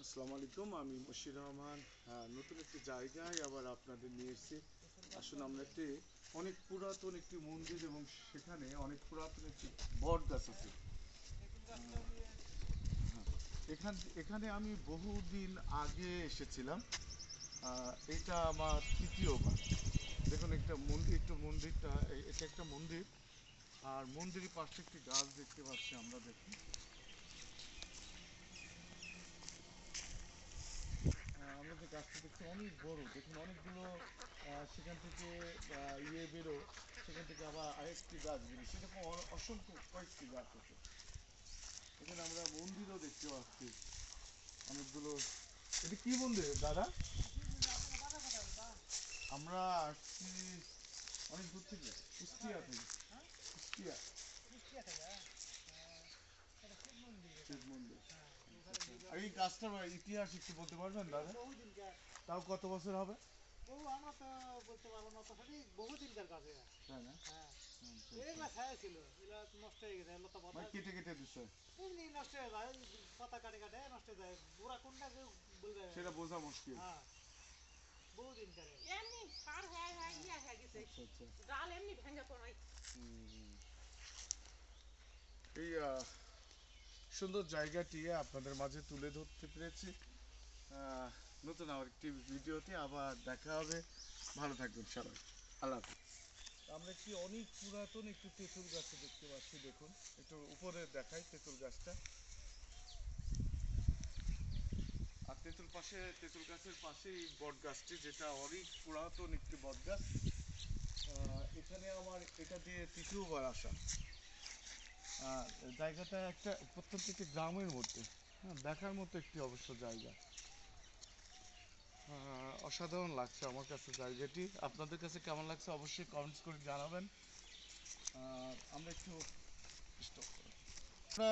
আসসালামু আলাইকুম, আমি মশির রহমান। নতুন একটি জায়গায় আবার আপনাদের নিয়ে এসেছি। আসলে আমরা অনেক পুরাতন একটি মন্দির এবং সেখানে অনেক পুরাতন একটি বট গাছ আছে। হ্যাঁ, এখানে আমি বহুদিন আগে এসেছিলাম। এটা আমার তৃতীয়বার। দেখুন, এটা একটা মন্দির, আর মন্দিরের পাশে একটি গাছ দেখতে পাচ্ছি আমরা। দেখুন, আমরা যে গাছটা দেখছি অনেক বড়। দেখুন, অনেকগুলো সেখান থেকে বেরো, সেখান থেকে আবার আরেকটি গাছ বেরো, সেরকম অসংখ্য কয়েকটি গাছ আছে। এখানে আমরা মন্দিরও দেখতে পাচ্ছি অনেকগুলো। এটা কি মন্দির দাদা? আমরা আসছি অনেক দূর থেকে, কুষ্টিয়া থেকে। কুষ্টিয়া শিব মন্দির। আর এই গাছটার ইতিহাস একটু বলতে পারবেন দাদা? তাও কত বছর হবে? আমরা তো বলতে পারবো না, তো সঠিক বহুদিনকার কাছে। তাই না? হ্যাঁ, আচ্ছা, এগুলা ছায়া ছিল, এগুলা নষ্ট হয়ে গেছে, লতা পাতা কেটে কেটে দিচ্ছে, এমনি নষ্ট হয়ে যায়, পাতা কাটে কাটে নষ্ট হয়ে যায়, বুড়া কোনটা কেউ বলবে। সেটা বোঝা মুশকিল। হ্যাঁ, বহুদিনকার এমনি সার ইয়া হয়ে গেছে, আচ্ছা আচ্ছা। ডাল এমনি ভেঙে পড়াই। এই সুন্দর জায়গাটি আপনাদের মাঝে তুলে ধরতে পেরেছি। নতুন আরেকটি ভিডিওতে আবার দেখা হবে। ভালো থাকবেন সবাই। আল্লাহ হাফিজ। আমরা অনেক পুরাতন একটু তেঁতুল গাছ দেখতে পাচ্ছি। দেখুন, একটু উপরে দেখাই তেঁতুল গাছটা। আর তেঁতুল গাছের পাশেই বট গাছটি, যেটা অনেক পুরাতন একটি বট গাছ। এখানে আমার এটা দিয়ে তৃতীয়বার আসা। জায়গাটা একটা প্রত্যন্ত একটি গ্রামের মধ্যে। হ্যাঁ, দেখার মতো একটি অবশ্য জায়গা। অসাধারণ লাগছে আমার কাছে জায়গাটি। আপনাদের কাছে কেমন লাগছে অবশ্যই কমেন্টস করে জানাবেন। আমরা একটু স্টপ করি। আমরা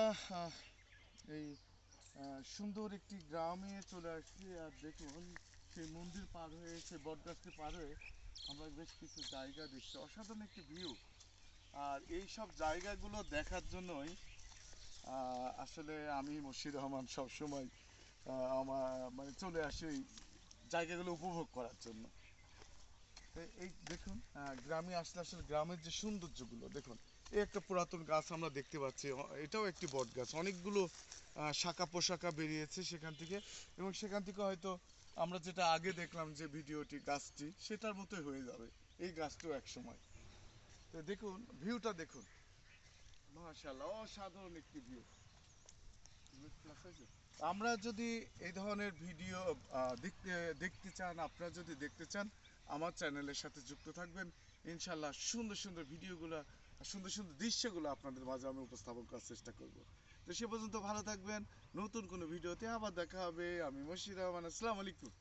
এই সুন্দর একটি গ্রামে চলে আসছি। আর দেখুন, সেই মন্দির পার হয়ে, সেই বটগাছটি পার হয়ে আমরা বেশ কিছু জায়গা দেখছি। অসাধারণ একটি ভিউ। আর এই সব জায়গাগুলো দেখার জন্যই আসলে আমি মশির রহমান সবসময় আমার মানে চলে আসি এই জায়গাগুলো উপভোগ করার জন্য। এই দেখুন, গ্রামে আসলে আসলে গ্রামের যে সৌন্দর্যগুলো দেখুন। এই একটা পুরাতন গাছ আমরা দেখতে পাচ্ছি, এটাও একটি বট গাছ। অনেকগুলো শাখা পোশাখা বেরিয়েছে সেখান থেকে, এবং সেখান থেকে হয়তো আমরা যেটা আগে দেখলাম যে ভিডিওটি, গাছটি সেটার মতোই হয়ে যাবে এই গাছটিও এক সময়। তো দেখুন, ভিউটা দেখুন, মাশাআল্লাহ, অসাধারণ একটি ভিউ। আমরা যদি এই ধরনের ভিডিও দেখতে চান, আপনারা যদি দেখতে চান, আমার চ্যানেলের সাথে যুক্ত থাকবেন। ইনশাল্লাহ সুন্দর সুন্দর ভিডিওগুলো, সুন্দর সুন্দর দৃশ্যগুলো আপনাদের মাঝে আমি উপস্থাপন করার চেষ্টা করব। তো সে পর্যন্ত ভালো থাকবেন। নতুন কোনো ভিডিওতে আবার দেখা হবে। আমি মশির রহমান। আসসালামু আলাইকুম।